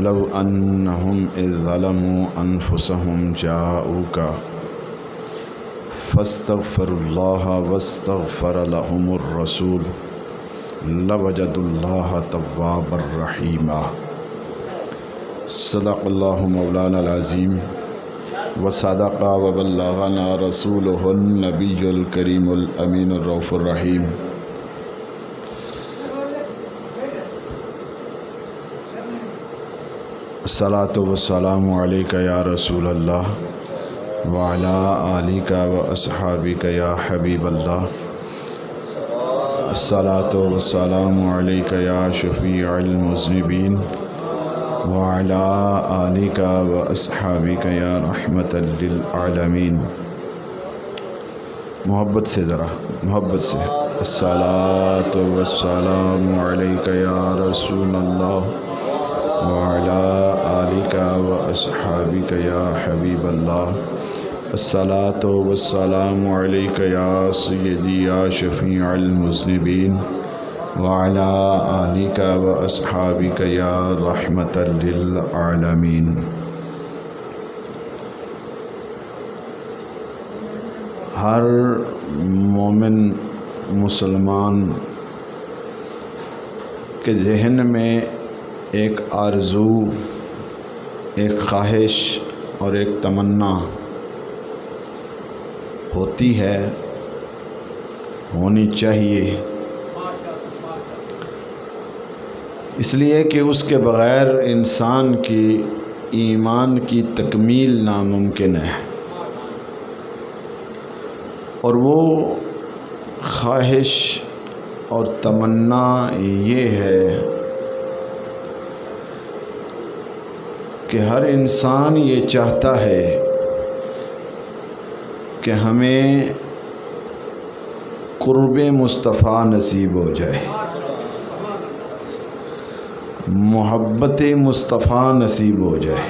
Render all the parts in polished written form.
لو انہم اذ ظلموا انفسہم جاؤک فاستغفروا اللہ واستغفر لهم الرسول لوجدوا اللہ توابا رحیما۔ صدق اللہ مولانا العظیم وصدق وبلغنا رسولہ النبی الکریم الامین الرؤوف الرحیم۔ الصلاۃ والسلام علیک یا رسول اللہ وعلی آلک واصحابک یا حبیب اللہ۔ الصلاۃ والسلام علیک یا شفیع المذنبین وعلی آلک واصحابک یا رحمۃ للعالمین۔ محبت سے ذرا محبت سے الصلاۃ والسلام علیک یا رسول اللہ وعلی آلک واصحابک یا حبیب اللہ۔ الصلاۃ والسلام علیک یا سیدی یا شفیع المذنبین وعلی آلک واصحابک یا رحمۃ للعالمین۔ ہر مومن مسلمان کے ذہن میں ایک آرزو، ایک خواہش اور ایک تمنا ہوتی ہے، ہونی چاہیے، اس لیے کہ اس کے بغیر انسان کی ایمان کی تکمیل ناممکن ہے۔ اور وہ خواہش اور تمنا یہ ہے کہ ہر انسان یہ چاہتا ہے کہ ہمیں قرب مصطفیٰ نصیب ہو جائے، محبت مصطفیٰ نصیب ہو جائے۔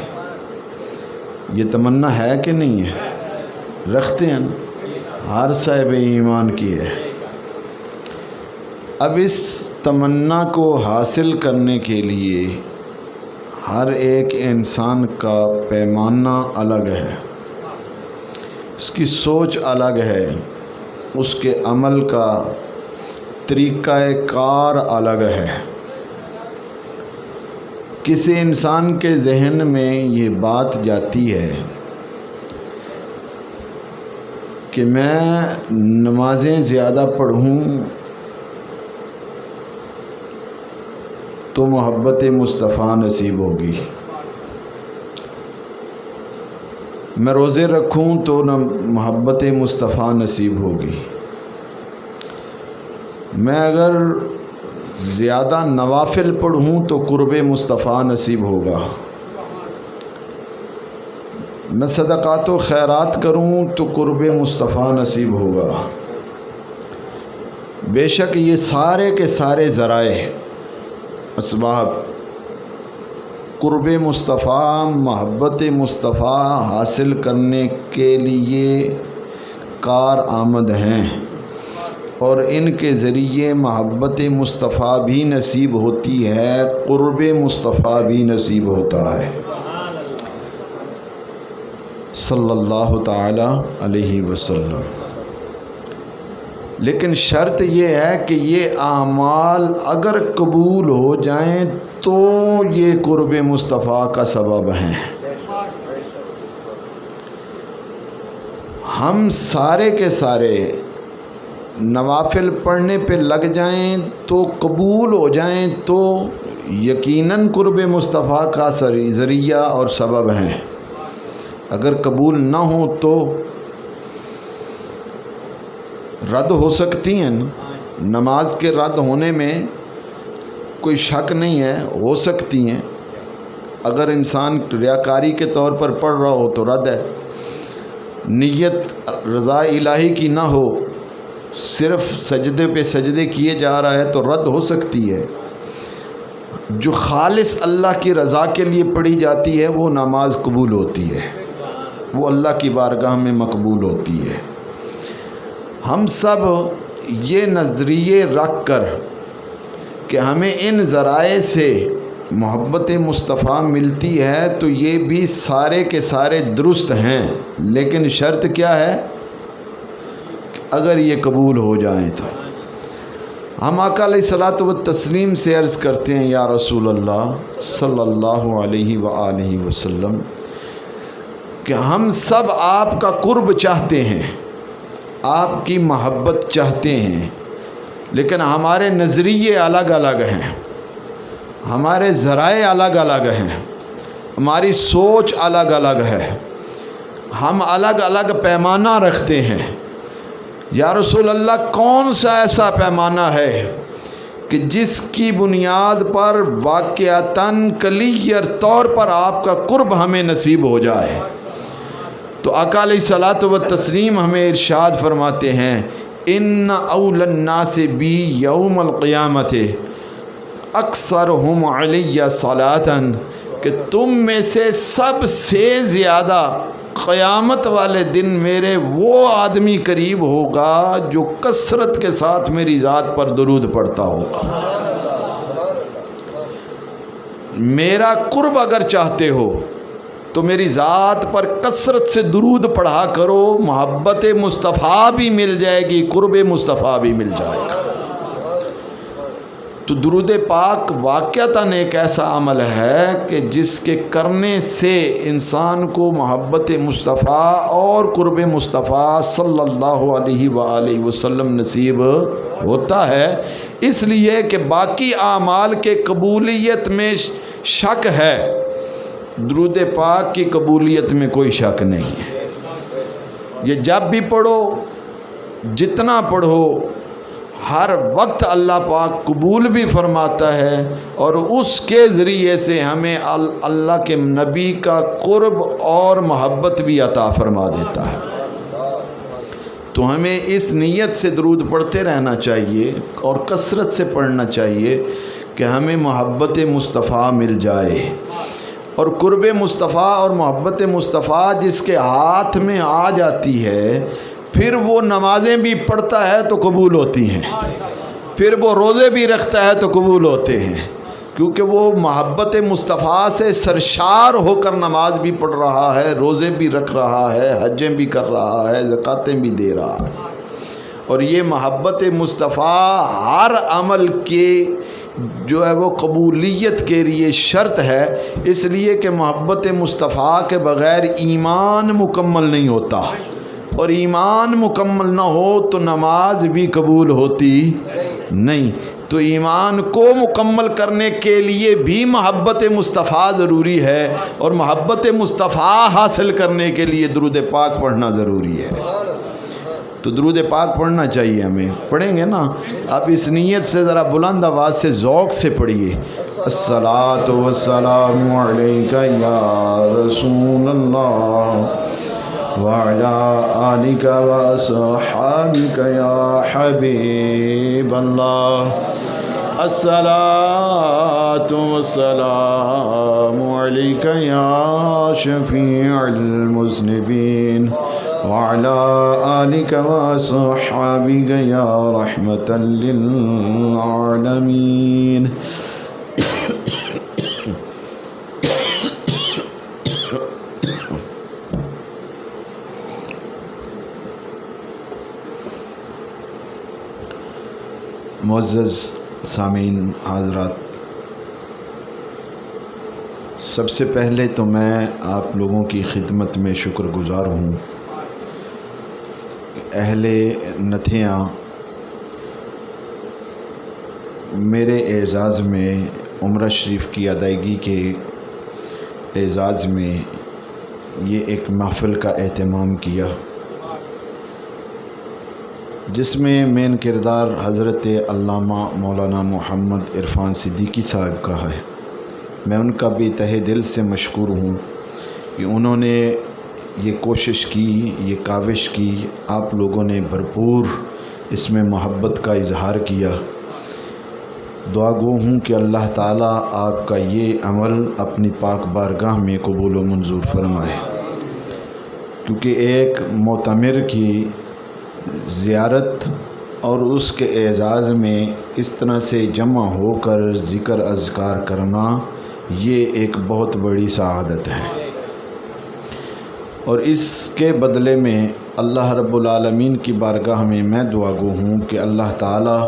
یہ تمنا ہے کہ نہیں ہے؟ رکھتے ہیں ہر صاحب ایمان کی ہے۔ اب اس تمنا کو حاصل کرنے کے لیے ہر ایک انسان کا پیمانہ الگ ہے، اس کی سوچ الگ ہے، اس کے عمل کا طریقہ کار الگ ہے۔ کسی انسان کے ذہن میں یہ بات جاتی ہے کہ میں نمازیں زیادہ پڑھوں تو محبت مصطفیٰ نصیب ہوگی، میں روزے رکھوں تو محبت مصطفیٰ نصیب ہوگی، میں اگر زیادہ نوافل پڑھوں تو قرب مصطفیٰ نصیب ہوگا، میں صدقات و خیرات کروں تو قرب مصطفیٰ نصیب ہوگا۔ بے شک یہ سارے کے سارے ذرائع، اسباب قرب مصطفیٰ، محبت مصطفیٰ حاصل کرنے کے لیے کار آمد ہیں، اور ان کے ذریعے محبت مصطفیٰ بھی نصیب ہوتی ہے، قرب مصطفیٰ بھی نصیب ہوتا ہے صلی اللہ تعالی علیہ وسلم۔ لیکن شرط یہ ہے کہ یہ اعمال اگر قبول ہو جائیں تو یہ قرب مصطفیٰ کا سبب ہیں۔ ہم سارے کے سارے نوافل پڑھنے پہ لگ جائیں تو قبول ہو جائیں تو یقیناً قرب مصطفیٰ کا ذریعہ اور سبب ہیں، اگر قبول نہ ہو تو رد ہو سکتی ہیں۔ نماز کے رد ہونے میں کوئی شک نہیں ہے، ہو سکتی ہیں، اگر انسان ریاکاری کے طور پر پڑھ رہا ہو تو رد ہے، نیت رضا الہی کی نہ ہو، صرف سجدے پہ سجدے کیے جا رہا ہے تو رد ہو سکتی ہے۔ جو خالص اللہ کی رضا کے لیے پڑھی جاتی ہے وہ نماز قبول ہوتی ہے، وہ اللہ کی بارگاہ میں مقبول ہوتی ہے۔ ہم سب یہ نظریے رکھ کر کہ ہمیں ان ذرائع سے محبت مصطفیٰ ملتی ہے تو یہ بھی سارے کے سارے درست ہیں، لیکن شرط کیا ہے؟ اگر یہ قبول ہو جائیں تو ہم آقا علیہ الصلوۃ والتسلیم سے عرض کرتے ہیں، یا رسول اللہ صلی اللہ علیہ وآلہ وسلم، کہ ہم سب آپ کا قرب چاہتے ہیں، آپ کی محبت چاہتے ہیں، لیکن ہمارے نظریے الگ الگ ہیں، ہمارے ذرائع الگ الگ ہیں، ہماری سوچ الگ الگ ہے، ہم الگ الگ پیمانہ رکھتے ہیں۔ یا رسول اللہ، کون سا ایسا پیمانہ ہے کہ جس کی بنیاد پر واقعتاً کلیئر طور پر آپ کا قرب ہمیں نصیب ہو جائے؟ تو آقا علیہ الصلوۃ والتسلیم ہمیں ارشاد فرماتے ہیں، ان اول الناس بی یوم القیامت اکثرہم علی صلاۃ، کہ تم میں سے سب سے زیادہ قیامت والے دن میرے وہ آدمی قریب ہوگا جو کثرت کے ساتھ میری ذات پر درود پڑھتا ہوگا۔ میرا قرب اگر چاہتے ہو تو میری ذات پر کثرت سے درود پڑھا کرو، محبت مصطفیٰ بھی مل جائے گی، قرب مصطفیٰ بھی مل جائے گا۔ تو درود پاک واقعتاً ایک ایسا عمل ہے کہ جس کے کرنے سے انسان کو محبت مصطفیٰ اور قرب مصطفیٰ صلی اللہ علیہ وآلہ وسلم نصیب ہوتا ہے۔ اس لیے کہ باقی اعمال کے قبولیت میں شک ہے، درود پاک کی قبولیت میں کوئی شک نہیں ہے۔ یہ جب بھی پڑھو، جتنا پڑھو، ہر وقت اللہ پاک قبول بھی فرماتا ہے، اور اس کے ذریعے سے ہمیں اللہ کے نبی کا قرب اور محبت بھی عطا فرما دیتا ہے۔ تو ہمیں اس نیت سے درود پڑھتے رہنا چاہیے اور کثرت سے پڑھنا چاہیے کہ ہمیں محبت مصطفیٰ مل جائے، اور قرب مصطفیٰ اور محبت مصطفیٰ جس کے ہاتھ میں آ جاتی ہے، پھر وہ نمازیں بھی پڑھتا ہے تو قبول ہوتی ہیں، پھر وہ روزے بھی رکھتا ہے تو قبول ہوتے ہیں، کیونکہ وہ محبت مصطفیٰ سے سرشار ہو کر نماز بھی پڑھ رہا ہے، روزے بھی رکھ رہا ہے، حجیں بھی کر رہا ہے، زکاتیں بھی دے رہا ہے۔ اور یہ محبت مصطفیٰ ہر عمل کے جو ہے وہ قبولیت کے لیے شرط ہے، اس لیے کہ محبت مصطفیٰ کے بغیر ایمان مکمل نہیں ہوتا، اور ایمان مکمل نہ ہو تو نماز بھی قبول ہوتی نہیں۔ تو ایمان کو مکمل کرنے کے لیے بھی محبت مصطفیٰ ضروری ہے، اور محبت مصطفیٰ حاصل کرنے کے لیے درود پاک پڑھنا ضروری ہے۔ تو درود پاک پڑھنا چاہیے ہمیں، پڑھیں گے نا؟ اب اس نیت سے ذرا بلند آواز سے ذوق سے پڑھیے، الصلاۃ والسلام علیک یا رسول اللہ وعلی آلک واصحابک یا حبیب اللہ، الصلاۃ والسلام علیک یا شفیع المذنبین وعلی آلک واصحابک یا رحمۃ للعالمین۔ معزز سامعین حضرات، سب سے پہلے تو میں آپ لوگوں کی خدمت میں شکر گزار ہوں۔ اہل نتھیاں میرے اعزاز میں عمرہ شریف کی ادائیگی کے اعزاز میں یہ ایک محفل کا اہتمام کیا، جس میں مین کردار حضرت علامہ مولانا محمد عرفان صدیقی صاحب کا ہے۔ میں ان کا بھی تہہ دل سے مشکور ہوں کہ انہوں نے یہ کوشش کی، یہ کاوش کی، آپ لوگوں نے بھرپور اس میں محبت کا اظہار کیا۔ دعا گو ہوں کہ اللہ تعالیٰ آپ کا یہ عمل اپنی پاک بارگاہ میں قبول و منظور فرمائے، کیونکہ ایک معتمر کی زیارت اور اس کے اعزاز میں اس طرح سے جمع ہو کر ذکر اذکار کرنا یہ ایک بہت بڑی سعادت ہے، اور اس کے بدلے میں اللہ رب العالمین کی بارگاہ میں میں دعا گو ہوں کہ اللہ تعالی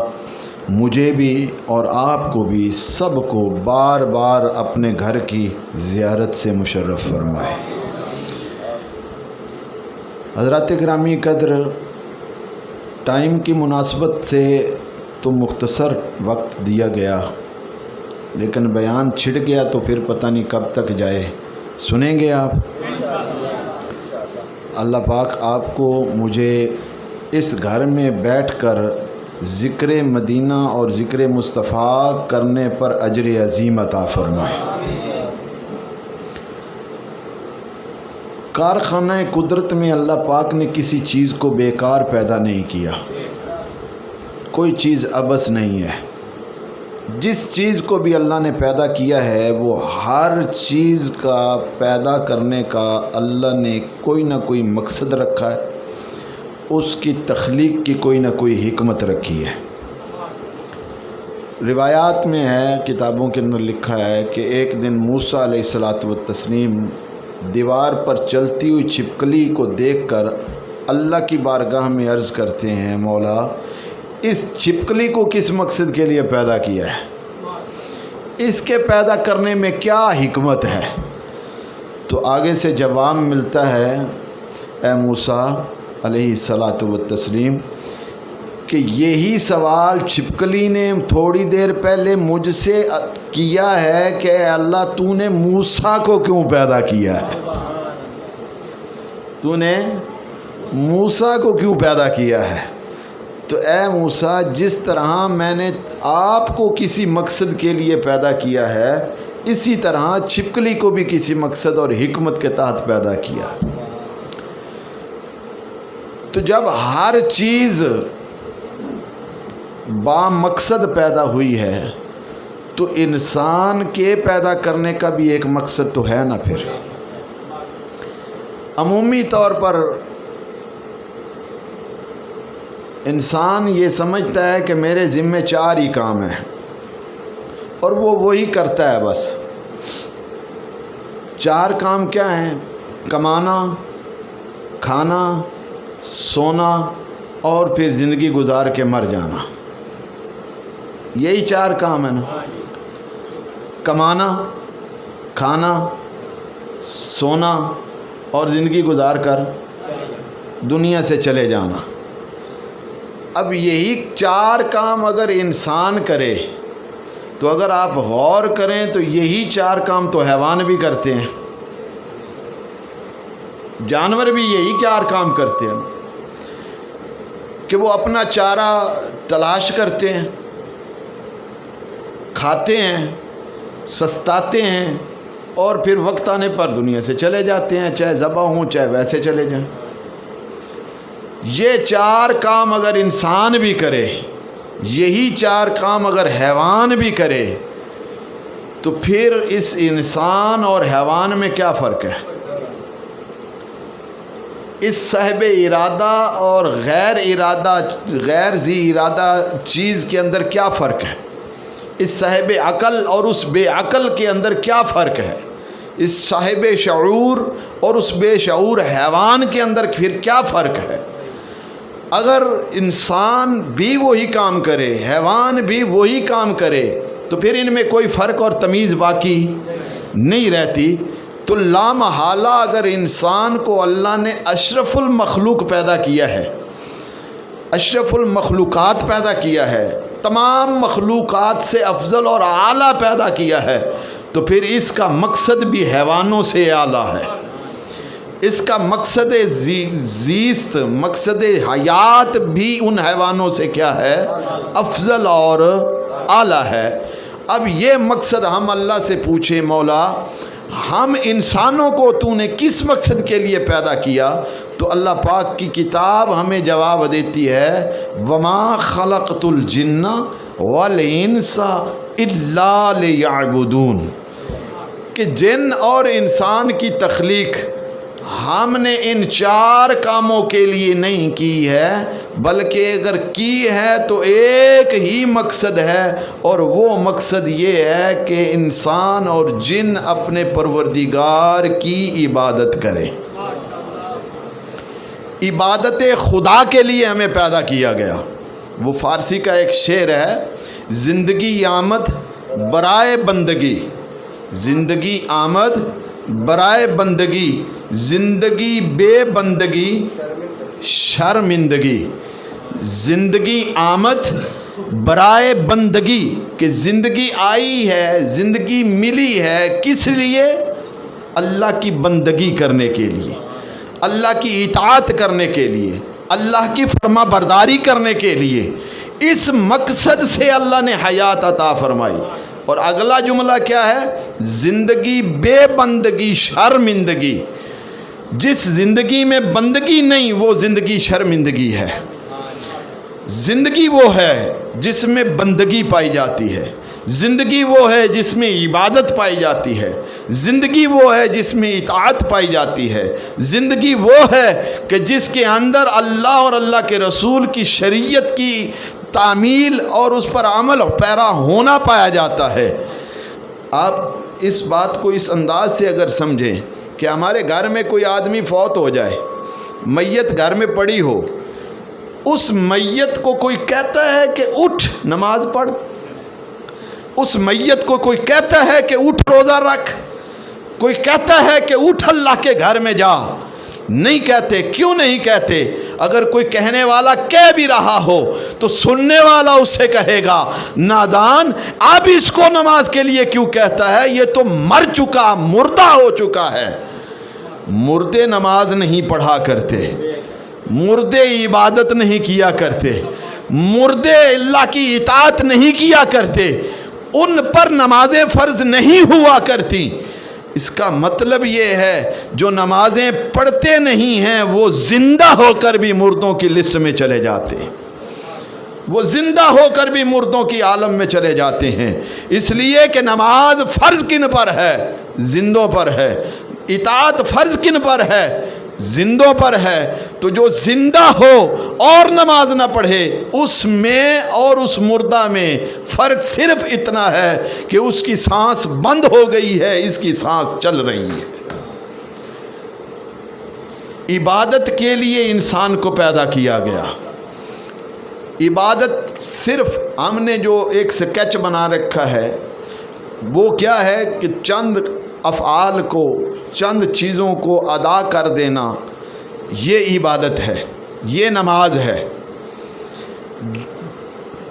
مجھے بھی اور آپ کو بھی سب کو بار بار اپنے گھر کی زیارت سے مشرف فرمائے۔ حضرات گرامی قدر، ٹائم کی مناسبت سے تو مختصر وقت دیا گیا، لیکن بیان چھڑ گیا تو پھر پتہ نہیں کب تک جائے۔ سنیں گے آپ؟ اللہ پاک آپ کو مجھے اس گھر میں بیٹھ کر ذکر مدینہ اور ذکر مصطفیٰ کرنے پر اجر عظیم عطا فرمائے۔ کارخانہ قدرت میں اللہ پاک نے کسی چیز کو بیکار پیدا نہیں کیا، کوئی چیز عبث نہیں ہے۔ جس چیز کو بھی اللہ نے پیدا کیا ہے وہ ہر چیز کا پیدا کرنے کا اللہ نے کوئی نہ کوئی مقصد رکھا ہے، اس کی تخلیق کی کوئی نہ کوئی حکمت رکھی ہے۔ روایات میں ہے، کتابوں کے اندر لکھا ہے کہ ایک دن موسیٰ علیہ الصلاۃ والتسلیم دیوار پر چلتی ہوئی چھپکلی کو دیکھ کر اللہ کی بارگاہ میں عرض کرتے ہیں، مولا اس چھپکلی کو کس مقصد کے لیے پیدا کیا ہے؟ اس کے پیدا کرنے میں کیا حکمت ہے؟ تو آگے سے جواب ملتا ہے، اے موسیٰ علیہ الصلاۃ والتسلیم، کہ یہی سوال چھپکلی نے تھوڑی دیر پہلے مجھ سے کیا ہے کہ اللہ تو نے موسیٰ کو کیوں پیدا کیا ہے؟ تو نے موسیٰ کو کیوں پیدا کیا ہے؟ تو اے موسیٰ، جس طرح میں نے آپ کو کسی مقصد کے لیے پیدا کیا ہے، اسی طرح چھپکلی کو بھی کسی مقصد اور حکمت کے تحت پیدا کیا۔ تو جب ہر چیز با مقصد پیدا ہوئی ہے تو انسان کے پیدا کرنے کا بھی ایک مقصد تو ہے نا۔ پھر عمومی طور پر انسان یہ سمجھتا ہے کہ میرے ذمہ 4 ہی کام ہیں اور وہ وہی کرتا ہے بس۔ 4 کام کیا ہیں؟ کمانا، کھانا، سونا اور پھر زندگی گزار کے مر جانا۔ یہی 4 کام ہیں نا، کمانا، کھانا، سونا اور زندگی گزار کر دنیا سے چلے جانا۔ اب یہی 4 کام اگر انسان کرے تو اگر آپ غور کریں تو یہی 4 کام تو حیوان بھی کرتے ہیں، جانور بھی یہی 4 کام کرتے ہیں کہ وہ اپنا چارہ تلاش کرتے ہیں، کھاتے ہیں، سستاتے ہیں اور پھر وقت آنے پر دنیا سے چلے جاتے ہیں، چاہے ذبح ہوں چاہے ویسے چلے جائیں۔ یہ 4 کام اگر انسان بھی کرے، یہی 4 کام اگر حیوان بھی کرے، تو پھر اس انسان اور حیوان میں کیا فرق ہے؟ اس صاحب ارادہ اور غیر ذی ارادہ چیز کے اندر کیا فرق ہے؟ اس صاحب عقل اور اس بے عقل کے اندر کیا فرق ہے؟ اس صاحب شعور اور اس بے شعور حیوان کے اندر پھر کیا فرق ہے؟ اگر انسان بھی وہی کام کرے، حیوان بھی وہی کام کرے، تو پھر ان میں کوئی فرق اور تمیز باقی نہیں رہتی۔ تو لامحالہ اگر انسان کو اللہ نے اشرف المخلوق پیدا کیا ہے، اشرف المخلوقات پیدا کیا ہے، تمام مخلوقات سے افضل اور اعلیٰ پیدا کیا ہے، تو پھر اس کا مقصد بھی حیوانوں سے اعلیٰ ہے۔ اس کا مقصد زیست، مقصد حیات بھی ان حیوانوں سے کیا ہے؟ افضل اور اعلیٰ ہے۔ اب یہ مقصد ہم اللہ سے پوچھیں، مولا ہم انسانوں کو تو نے کس مقصد کے لیے پیدا کیا؟ تو اللہ پاک کی کتاب ہمیں جواب دیتی ہے، وَمَا خَلَقْتُ الْجِنَّ وَالْإِنسَ إِلَّا لِيَعْبُدُونَ، کہ جن اور انسان کی تخلیق ہم نے ان 4 کاموں کے لیے نہیں کی ہے، بلکہ اگر کی ہے تو ایک ہی مقصد ہے، اور وہ مقصد یہ ہے کہ انسان اور جن اپنے پروردگار کی عبادت کرے۔ عبادت خدا کے لیے ہمیں پیدا کیا گیا۔ وہ فارسی کا ایک شعر ہے، زندگی آمد برائے بندگی، زندگی آمد برائے بندگی، زندگی بے بندگی شرمندگی۔ زندگی آمد برائے بندگی، کہ زندگی آئی ہے، زندگی ملی ہے کس لیے؟ اللہ کی بندگی کرنے کے لیے، اللہ کی اطاعت کرنے کے لیے، اللہ کی فرما برداری کرنے کے لیے۔ اس مقصد سے اللہ نے حیات عطا فرمائی۔ اور اگلا جملہ کیا ہے؟ زندگی بے بندگی شرمندگی۔ جس زندگی میں بندگی نہیں وہ زندگی شرمندگی ہے۔ زندگی وہ ہے جس میں بندگی پائی جاتی ہے، زندگی وہ ہے جس میں عبادت پائی جاتی ہے، زندگی وہ ہے جس میں اطاعت پائی جاتی ہے، زندگی وہ ہے کہ جس کے اندر اللہ اور اللہ کے رسول کی شریعت کی تعمیل اور اس پر عمل پیرا ہونا پایا جاتا ہے۔ آپ اس بات کو اس انداز سے اگر سمجھیں کہ ہمارے گھر میں کوئی آدمی فوت ہو جائے، میت گھر میں پڑی ہو، اس میت کو کوئی کہتا ہے کہ اٹھ نماز پڑھ، اس میت کو کوئی کہتا ہے کہ اٹھ روزہ رکھ، کوئی کہتا ہے کہ اٹھ اللہ کے گھر میں جا؟ نہیں کہتے۔ کیوں نہیں کہتے؟ اگر کوئی کہنے والا کہہ بھی رہا ہو تو سننے والا اسے کہے گا نادان، اب اس کو نماز کے لیے کیوں کہتا ہے؟ یہ تو مر چکا، مردہ ہو چکا ہے۔ مردے نماز نہیں پڑھا کرتے، مردے عبادت نہیں کیا کرتے، مردے اللہ کی اطاعت نہیں کیا کرتے، ان پر نمازیں فرض نہیں ہوا کرتی۔ اس کا مطلب یہ ہے جو نمازیں پڑھتے نہیں ہیں وہ زندہ ہو کر بھی مردوں کی لسٹ میں چلے جاتے ہیں، وہ زندہ ہو کر بھی مردوں کی عالم میں چلے جاتے ہیں۔ اس لیے کہ نماز فرض کن پر ہے؟ زندوں پر ہے۔ اطاعت فرض کن پر ہے؟ زندوں پر ہے۔ تو جو زندہ ہو اور نماز نہ پڑھے، اس میں اور اس مردہ میں فرق صرف اتنا ہے کہ اس کی سانس بند ہو گئی ہے، اس کی سانس چل رہی ہے۔ عبادت کے لیے انسان کو پیدا کیا گیا۔ عبادت صرف ہم نے جو ایک سکیچ بنا رکھا ہے وہ کیا ہے کہ چند افعال کو، چند چیزوں کو ادا کر دینا، یہ عبادت ہے، یہ نماز ہے۔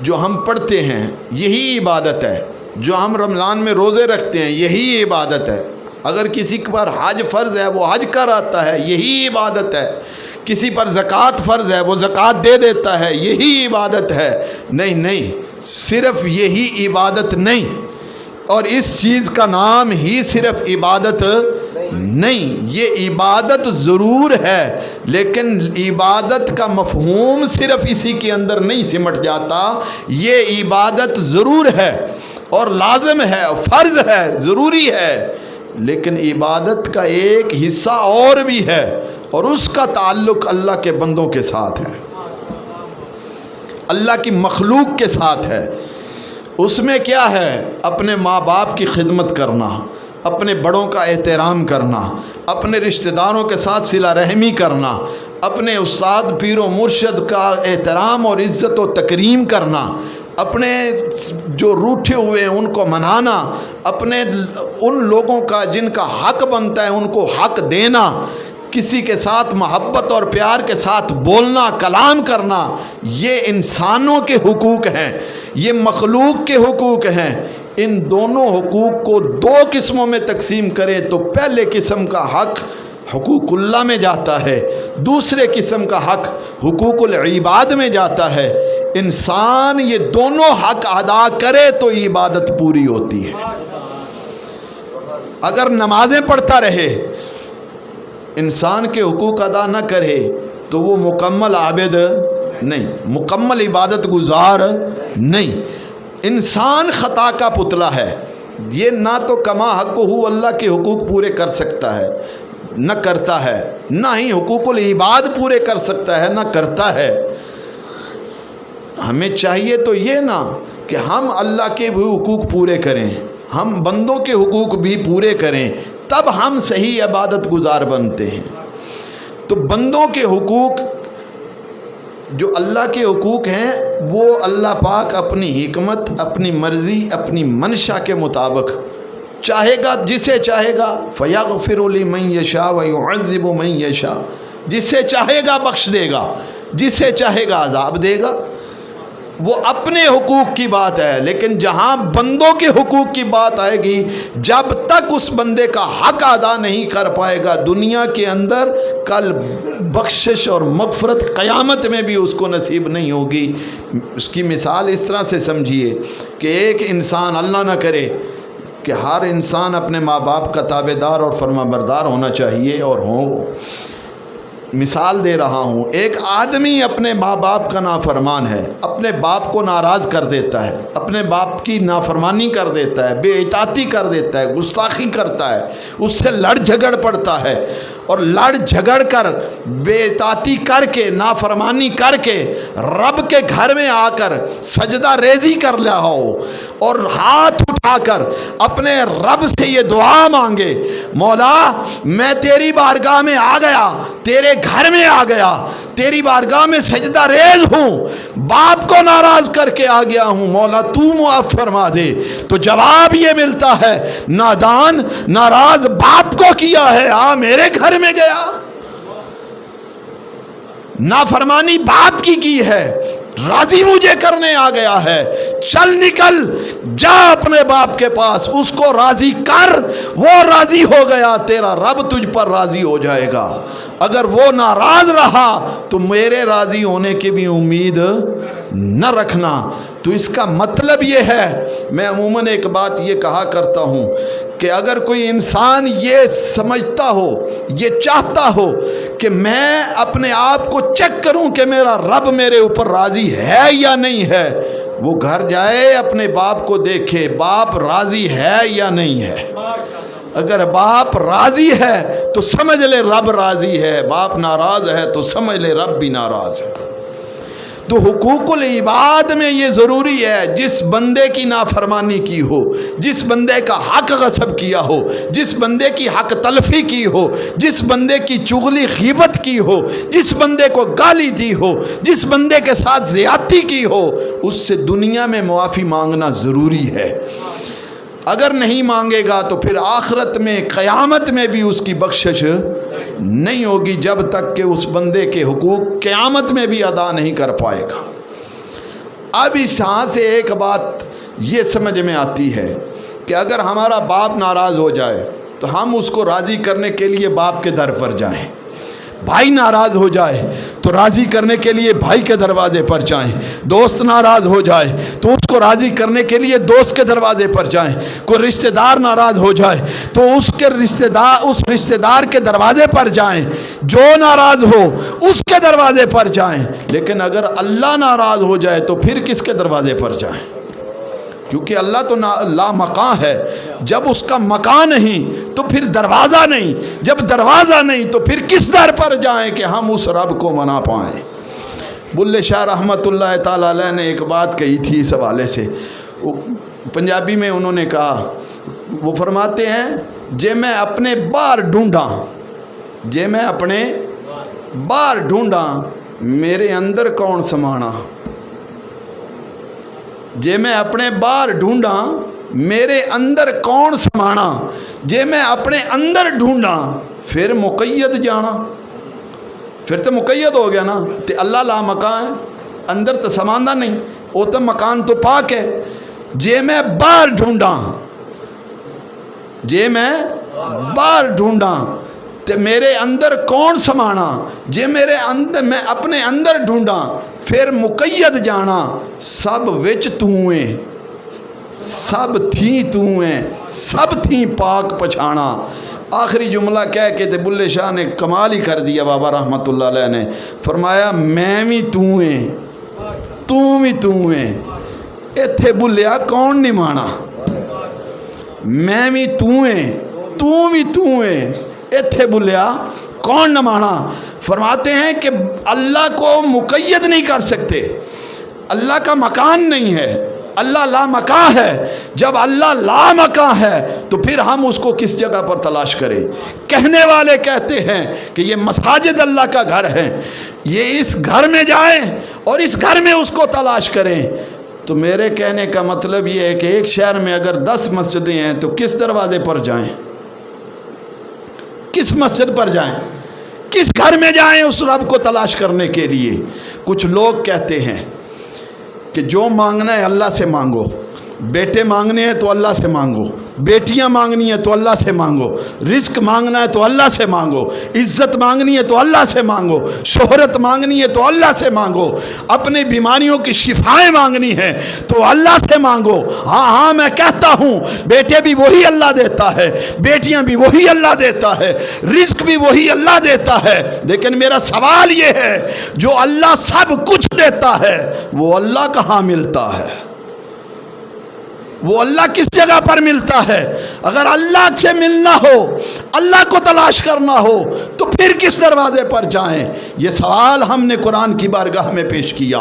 جو ہم پڑھتے ہیں یہی عبادت ہے، جو ہم رمضان میں روزے رکھتے ہیں یہی عبادت ہے۔ اگر کسی پر حج فرض ہے وہ حج کر آتا ہے، یہی عبادت ہے۔ کسی پر زکوٰۃ فرض ہے وہ زکوٰۃ دے دیتا ہے، یہی عبادت ہے۔ نہیں، صرف یہی عبادت نہیں، اور اس چیز کا نام ہی صرف عبادت نہیں، یہ عبادت ضرور ہے، لیکن عبادت کا مفہوم صرف اسی کے اندر نہیں سمٹ جاتا۔ یہ عبادت ضرور ہے اور لازم ہے، فرض ہے، ضروری ہے، لیکن عبادت کا ایک حصہ اور بھی ہے، اور اس کا تعلق اللہ کے بندوں کے ساتھ ہے، اللہ کی مخلوق کے ساتھ ہے۔ اس میں کیا ہے؟ اپنے ماں باپ کی خدمت کرنا، اپنے بڑوں کا احترام کرنا، اپنے رشتہ داروں کے ساتھ صلہ رحمی کرنا، اپنے استاد پیر و مرشد کا احترام اور عزت و تکریم کرنا، اپنے جو روٹھے ہوئے ہیں ان کو منانا، اپنے ان لوگوں کا جن کا حق بنتا ہے ان کو حق دینا، کسی کے ساتھ محبت اور پیار کے ساتھ بولنا، کلام کرنا، یہ انسانوں کے حقوق ہیں، یہ مخلوق کے حقوق ہیں۔ ان دونوں حقوق کو دو قسموں میں تقسیم کریں تو پہلے قسم کا حق حقوق اللہ میں جاتا ہے، دوسرے قسم کا حق حقوق العباد میں جاتا ہے۔ انسان یہ دونوں حق ادا کرے تو عبادت پوری ہوتی ہے۔ اگر نمازیں پڑھتا رہے، انسان کے حقوق ادا نہ کرے تو وہ مکمل عابد نہیں، مکمل عبادت گزار نہیں۔ انسان خطا کا پتلا ہے، یہ نہ تو کما حق ہو اللہ کے حقوق پورے کر سکتا ہے، نہ کرتا ہے، نہ ہی حقوق العباد پورے کر سکتا ہے، نہ کرتا ہے۔ ہمیں چاہیے تو یہ نا کہ ہم اللہ کے بھی حقوق پورے کریں، ہم بندوں کے حقوق بھی پورے کریں، تب ہم صحیح عبادت گزار بنتے ہیں۔ تو بندوں کے حقوق جو اللہ کے حقوق ہیں وہ اللہ پاک اپنی حکمت، اپنی مرضی، اپنی منشا کے مطابق چاہے گا، جسے چاہے گا فَيَغْفِرُ لِمَن يَشَاءُ وَيُعَذِّبُ مَن يَشَاءُ، جسے چاہے گا بخش دے گا، جسے چاہے گا عذاب دے گا۔ وہ اپنے حقوق کی بات ہے، لیکن جہاں بندوں کے حقوق کی بات آئے گی، جب تک اس بندے کا حق ادا نہیں کر پائے گا دنیا کے اندر، کل بخشش اور مغفرت قیامت میں بھی اس کو نصیب نہیں ہوگی۔ اس کی مثال اس طرح سے سمجھیے کہ ایک انسان، اللہ نہ کرے کہ ہر انسان اپنے ماں باپ کا تابع دار اور فرما بردار ہونا چاہیے اور ہو۔ مثال دے رہا ہوں، ایک آدمی اپنے ماں باپ کا نافرمان ہے، اپنے باپ کو ناراض کر دیتا ہے، اپنے باپ کی نافرمانی کر دیتا ہے، بے اطاعتی کر دیتا ہے، گستاخی کرتا ہے، اس سے لڑ جھگڑ پڑتا ہے، اور لڑ جھگڑ کر بے اطاعتی کر کے، نافرمانی کر کے رب کے گھر میں آ کر سجدہ ریزی کر لیا ہو اور ہاتھ اٹھا کر اپنے رب سے یہ دعا مانگے، مولا میں تیری بارگاہ میں آ گیا، تیرے گھر میں آ گیا، تیری بارگاہ میں سجدہ ریز ہوں، باپ کو ناراض کر کے آ گیا ہوں، مولا تو معاف فرما دے، تو جواب یہ ملتا ہے نادان ناراض باپ کو کیا ہے، آ میرے گھر میں گیا، نافرمانی باپ کی ہے، راضی مجھے کرنے آ گیا ہے، چل نکل جا اپنے باپ کے پاس، اس کو راضی کر، وہ راضی ہو گیا، تیرا رب تجھ پر راضی ہو جائے گا۔ اگر وہ ناراض رہا تو میرے راضی ہونے کی بھی امید نہ رکھنا۔ تو اس کا مطلب یہ ہے، میں عموماً ایک بات یہ کہا کرتا ہوں کہ اگر کوئی انسان یہ سمجھتا ہو، یہ چاہتا ہو کہ میں اپنے آپ کو چیک کروں کہ میرا رب میرے اوپر راضی ہے یا نہیں ہے، وہ گھر جائے اپنے باپ کو دیکھے، باپ راضی ہے یا نہیں ہے۔ اگر باپ راضی ہے تو سمجھ لے رب راضی ہے، باپ ناراض ہے تو سمجھ لے رب بھی ناراض ہے۔ تو حقوق العباد میں یہ ضروری ہے، جس بندے کی نافرمانی کی ہو، جس بندے کا حق غصب کیا ہو، جس بندے کی حق تلفی کی ہو، جس بندے کی چغلی غیبت کی ہو، جس بندے کو گالی دی ہو، جس بندے کے ساتھ زیادتی کی ہو، اس سے دنیا میں معافی مانگنا ضروری ہے۔ اگر نہیں مانگے گا تو پھر آخرت میں، قیامت میں بھی اس کی بخشش نہیں ہوگی، جب تک کہ اس بندے کے حقوق قیامت میں بھی ادا نہیں کر پائے گا۔ اب اس یہاں سے ایک بات یہ سمجھ میں آتی ہے کہ اگر ہمارا باپ ناراض ہو جائے تو ہم اس کو راضی کرنے کے لیے باپ کے در پر جائیں، بھائی ناراض ہو جائے تو راضی کرنے کے لیے بھائی کے دروازے پر جائیں، دوست ناراض ہو جائے تو اس کو راضی کرنے کے لیے دوست کے دروازے پر جائیں، کوئی رشتہ دار ناراض ہو جائے تو اس رشتہ دار کے دروازے پر جائیں، جو ناراض ہو اس کے دروازے پر جائیں۔ لیکن اگر اللہ ناراض ہو جائے تو پھر کس کے دروازے پر جائیں؟ کیونکہ اللہ تو لا مکان ہے، جب اس کا مکان نہیں تو پھر دروازہ نہیں، جب دروازہ نہیں تو پھر کس در پر جائیں کہ ہم اس رب کو منا پائیں۔ بلے شاہ رحمت اللہ تعالیٰ علیہ نے ایک بات کہی تھی اس حوالے سے، پنجابی میں انہوں نے کہا، وہ فرماتے ہیں جے میں اپنے بار ڈھونڈاں، جے میں اپنے بار ڈھونڈاں میرے اندر کون سمانا، جے میں اپنے بار ڈھونڈاں میرے اندر کون سمانا، جے میں اپنے اندر ڈھونڈاں پھر مقید جانا، پھر تو مقید ہو گیا نا، تے اللہ لا مکان ہے، اندر تو سماندہ نہیں، وہ تو مکان تو پاک ہے۔ جے میں بار ڈھونڈاں، جے میں بار ڈھونڈاں تے میرے اندر کون سمانا، جے میرے اندر میں اپنے اندر ڈھونڈاں پھر مقید جانا، سب وچ تو ہیں، سب تھی تو ہیں، سب تھی پاک پچھانا۔ آخری جملہ کہہ کے تے بلے شاہ نے کمال ہی کر دیا، بابا رحمت اللہ علیہ نے فرمایا میں بھی تو ہیں، تو بھی تو ہیں، ایتھے بلیا کون نہیں مانا، میں بھی تو ہیں، تو بھی تو ہیں، ایتھے بلیا کون نہ مانا. فرماتے ہیں کہ اللہ کو مقید نہیں کر سکتے، اللہ کا مکان نہیں ہے، اللہ لا مکان ہے. جب اللہ لا مکان ہے تو پھر ہم اس کو کس جگہ پر تلاش کریں؟ کہنے والے کہتے ہیں کہ یہ مساجد اللہ کا گھر ہے، یہ اس گھر میں جائیں اور اس گھر میں اس کو تلاش کریں. تو میرے کہنے کا مطلب یہ ہے کہ ایک شہر میں اگر 10 مسجدیں ہیں تو کس دروازے پر جائیں؟ کس مسجد پر جائیں؟ کس گھر میں جائیں اس رب کو تلاش کرنے کے لیے؟ کچھ لوگ کہتے ہیں کہ جو مانگنا ہے اللہ سے مانگو، بیٹے مانگنے ہیں تو اللہ سے مانگو، بیٹیاں مانگنی ہیں تو اللہ سے مانگو، رزق مانگنا ہے تو اللہ سے مانگو، عزت مانگنی ہے تو اللہ سے مانگو، شہرت مانگنی ہے تو اللہ سے مانگو، اپنی بیماریوں کی شفائیں مانگنی ہے تو اللہ سے مانگو. ہاں میں کہتا ہوں بیٹے بھی وہی اللہ دیتا ہے، بیٹیاں بھی وہی اللہ دیتا ہے، رزق بھی وہی اللہ دیتا ہے. لیکن میرا سوال یہ ہے جو اللہ سب کچھ دیتا ہے وہ اللہ کہاں ملتا ہے؟ وہ اللہ کس جگہ پر ملتا ہے؟ اگر اللہ سے ملنا ہو، اللہ کو تلاش کرنا ہو تو پھر کس دروازے پر جائیں؟ یہ سوال ہم نے قرآن کی بارگاہ میں پیش کیا.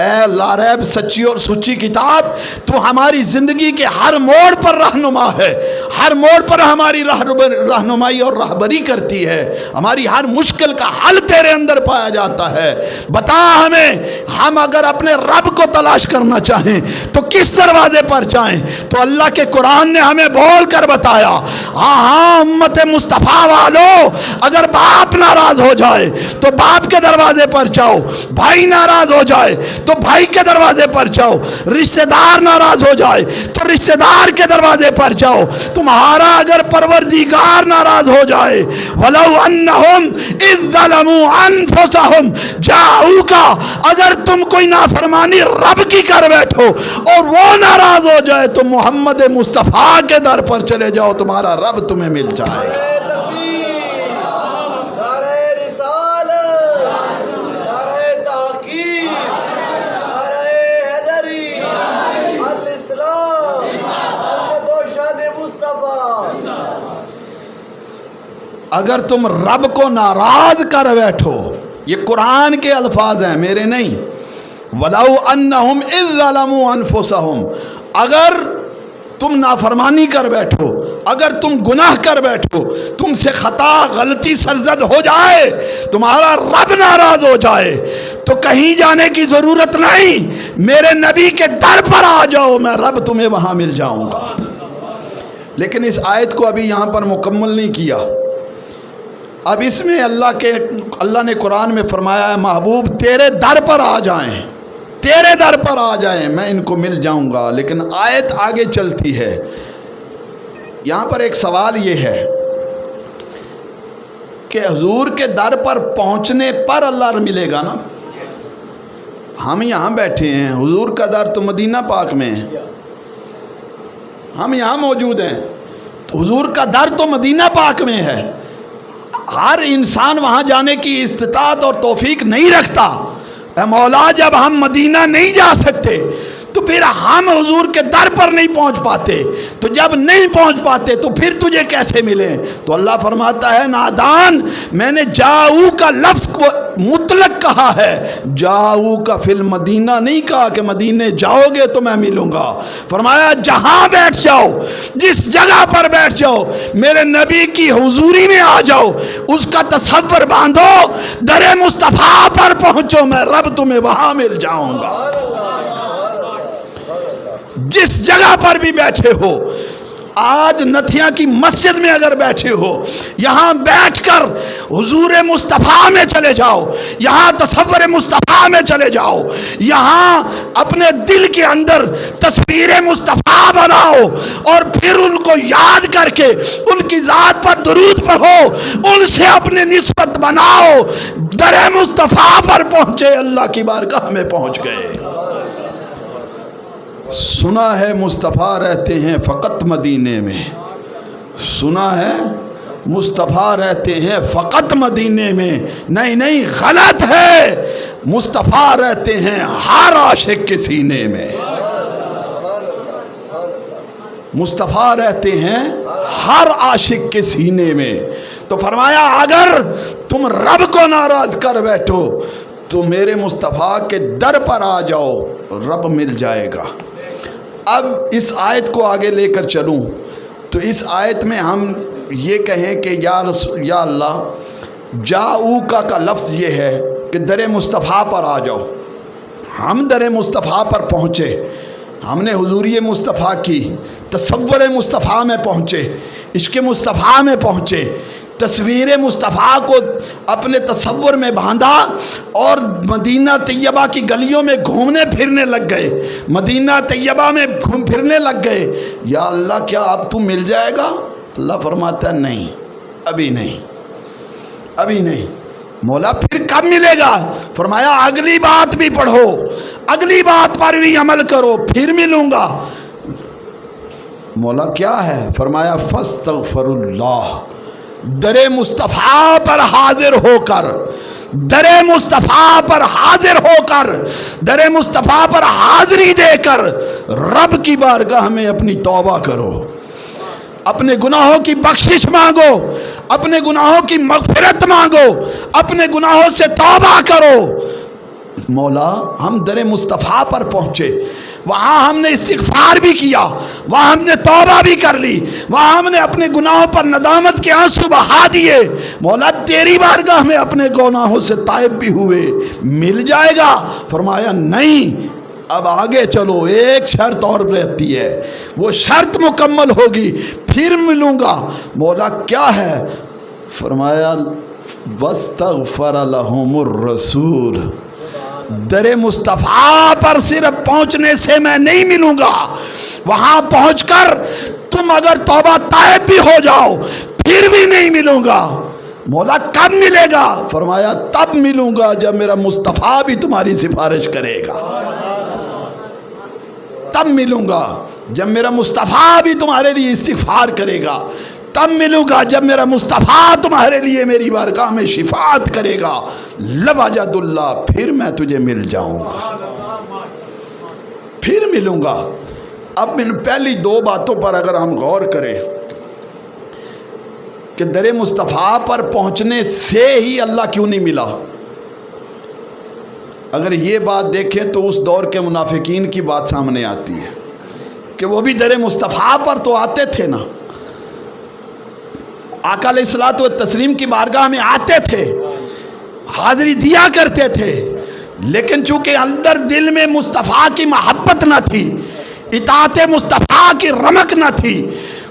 اے لاریب سچی اور سچی کتاب، تو ہماری زندگی کے ہر موڑ پر رہنما ہے، ہر موڑ پر ہماری رہنمائی اور رہبری کرتی ہے، ہماری ہر مشکل کا حل تیرے اندر پایا جاتا ہے. بتا ہمیں، ہم اگر اپنے رب کو تلاش کرنا چاہیں تو کس دروازے پر جائیں؟ تو اللہ کے قرآن نے ہمیں بول کر بتایا. ہاں امت مصطفیٰ والو، اگر باپ ناراض ہو جائے تو باپ کے دروازے پر جاؤ، بھائی ناراض ہو جائے تو بھائی کے دروازے پر جاؤ، رشتہ دار ناراض ہو جائے تو رشتہ دار کے دروازے پر جاؤ. تمہارا اگر پروردگار ناراض ہو جائے، وَلَوْ أَنَّهُمْ إِذْ ظَلَمُوا أَنفُسَهُمْ جَاءُوكَ، اگر تم کوئی نافرمانی رب کی کر بیٹھو اور وہ ناراض ہو جائے تو محمد مصطفیٰ کے در پر چلے جاؤ، تمہارا رب تمہیں مل جائے گا. اگر تم رب کو ناراض کر بیٹھو، یہ قرآن کے الفاظ ہیں، میرے نہیں. وَلَوْ أَنَّهُمْ إِذْ ظَلَمُوا أَنفُسَهُمْ، اگر تم نافرمانی کر بیٹھو، اگر تم گناہ کر بیٹھو، تم سے خطا غلطی سرزد ہو جائے، تمہارا رب ناراض ہو جائے تو کہیں جانے کی ضرورت نہیں، میرے نبی کے در پر آ جاؤ، میں رب تمہیں وہاں مل جاؤں گا. لیکن اس آیت کو ابھی یہاں پر مکمل نہیں کیا. اب اس میں اللہ نے قرآن میں فرمایا ہے محبوب تیرے در پر آ جائیں، تیرے در پر آ جائیں، میں ان کو مل جاؤں گا. لیکن آیت آگے چلتی ہے. یہاں پر ایک سوال یہ ہے کہ حضور کے در پر پہنچنے پر اللہ ملے گا نا. ہم یہاں بیٹھے ہیں، حضور کا در تو مدینہ پاک میں ہے، ہم یہاں موجود ہیں، تو حضور کا در تو مدینہ پاک میں ہے. ہر انسان وہاں جانے کی استطاعت اور توفیق نہیں رکھتا. اے مولا جب ہم مدینہ نہیں جا سکتے تو پھر ہم حضور کے در پر نہیں پہنچ پاتے، تو جب نہیں پہنچ پاتے تو پھر تجھے کیسے ملیں؟ تو اللہ فرماتا ہے نادان، میں نے جاؤ کا لفظ کو مطلق کہا ہے، جاؤ کا فی المدینہ نہیں کہا کہ مدینے جاؤ گے تو میں ملوں گا. فرمایا جہاں بیٹھ جاؤ، جس جگہ پر بیٹھ جاؤ، میرے نبی کی حضوری میں آ جاؤ، اس کا تصور باندھو، در مصطفیٰ پر پہنچو، میں رب تمہیں وہاں مل جاؤں گا. جس جگہ پر بھی بیٹھے ہو، آج نتھیا کی مسجد میں اگر بیٹھے ہو، یہاں بیٹھ کر حضور مصطفیٰ میں چلے جاؤ، یہاں تصور مصطفیٰ میں چلے جاؤ، یہاں اپنے دل کے اندر تصویر مصطفیٰ بناؤ اور پھر ان کو یاد کر کے ان کی ذات پر درود پڑھو، ان سے اپنی نسبت بناؤ. در مصطفیٰ پر پہنچے، اللہ کی بارگاہ میں پہنچ گئے. سنا ہے مصطفیٰ رہتے ہیں فقط مدینے میں، سنا ہے مصطفیٰ رہتے ہیں فقط مدینے میں. نہیں غلط ہے، مصطفیٰ رہتے ہیں ہر عاشق کے سینے میں. مصطفیٰ رہتے ہیں ہر عاشق کے سینے میں۔ تو فرمایا اگر تم رب کو ناراض کر بیٹھو تو میرے مصطفیٰ کے در پر آ جاؤ، رب مل جائے گا۔ اب اس آیت کو آگے لے کر چلوں تو اس آیت میں ہم یہ کہیں کہ یا اللہ، جاؤکا کا لفظ یہ ہے کہ در مصطفیٰ پر آ جاؤ۔ ہم در مصطفیٰ پر پہنچے، ہم نے حضوری مصطفیٰ کی، تصور مصطفیٰ میں پہنچے، عشق مصطفیٰ میں پہنچے، تصویر مصطفیٰ کو اپنے تصور میں باندھا اور مدینہ طیبہ کی گلیوں میں گھومنے پھرنے لگ گئے، مدینہ طیبہ میں گھوم پھرنے لگ گئے۔ یا اللہ کیا اب تو مل جائے گا؟ اللہ فرماتا ہے نہیں، ابھی نہیں، ابھی نہیں۔ مولا پھر کب ملے گا؟ فرمایا اگلی بات بھی پڑھو، اگلی بات پر بھی عمل کرو، پھر ملوں گا۔ مولا کیا ہے؟ فرمایا فاستغفر اللہ، در مصطفیٰ پر حاضر ہو کر، در مصطفیٰ پر حاضر ہو کر، در مصطفیٰ پر حاضری دے کر رب کی بارگاہ میں اپنی توبہ کرو، اپنے گناہوں کی بخشش مانگو، اپنے گناہوں کی مغفرت مانگو، اپنے گناہوں سے توبہ کرو۔ مولا ہم در مصطفیٰ پر پہنچے، وہاں ہم نے استغفار بھی کیا، وہاں ہم نے توبہ بھی کر لی، وہاں ہم نے اپنے گناہوں پر ندامت کے آنسو بہا دیے۔ مولا تیری بارگاہ میں اپنے گناہوں سے تائب بھی ہوئے، مل جائے گا؟ فرمایا نہیں، اب آگے چلو، ایک شرط اور رہتی ہے، وہ شرط مکمل ہوگی پھر ملوں گا۔ مولا کیا ہے؟ فرمایا واستغفر لهم الرسول، در مصطفیٰ پر صرف پہنچنے سے میں نہیں ملوں گا، وہاں پہنچ کر تم اگر توبہ تائب بھی ہو جاؤ پھر بھی نہیں ملوں گا۔ مولا کب ملے گا؟ فرمایا تب ملوں گا جب میرا مصطفیٰ بھی تمہاری سفارش کرے گا، تب ملوں گا جب میرا مصطفیٰ بھی تمہارے لیے استغفار کرے گا، تب ملوں گا جب میرا مصطفیٰ تمہارے لیے میری بارگاہ میں شفاعت کرے گا۔ لوجد اللہ، پھر میں تجھے مل جاؤں گا، پھر ملوں گا۔ اب ان پہلی دو باتوں پر اگر ہم غور کریں کہ در مصطفیٰ پر پہنچنے سے ہی اللہ کیوں نہیں ملا، اگر یہ بات دیکھیں تو اس دور کے منافقین کی بات سامنے آتی ہے کہ وہ بھی در مصطفیٰ پر تو آتے تھے نا، آقا علیہ الصلوۃ والتسلیم کی بارگاہ میں آتے تھے، حاضری دیا کرتے تھے، لیکن چونکہ اندر دل میں مصطفیٰ کی محبت نہ تھی، اطاعت مصطفیٰ کی رمق نہ تھی،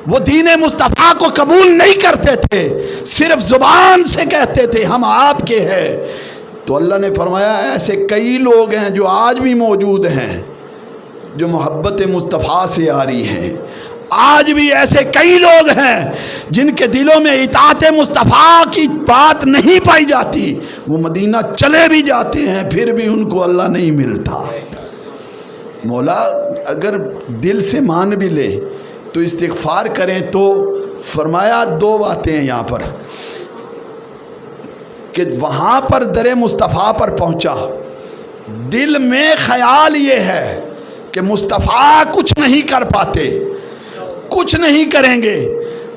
وہ دین مصطفیٰ کو قبول نہیں کرتے تھے، صرف زبان سے کہتے تھے ہم آپ کے ہیں۔ تو اللہ نے فرمایا ایسے کئی لوگ ہیں جو آج بھی موجود ہیں جو محبت مصطفیٰ سے آ رہی ہیں، آج بھی ایسے کئی لوگ ہیں جن کے دلوں میں اطاعت مصطفیٰ کی بات نہیں پائی جاتی، وہ مدینہ چلے بھی جاتے ہیں پھر بھی ان کو اللہ نہیں ملتا۔ مولا اگر دل سے مان بھی لے تو استغفار کریں تو فرمایا دو باتیں ہیں یہاں پر کہ وہاں پر در مصطفیٰ پر پہنچا، دل میں خیال یہ ہے کہ مصطفیٰ کچھ نہیں کر پاتے، کچھ نہیں کریں گے،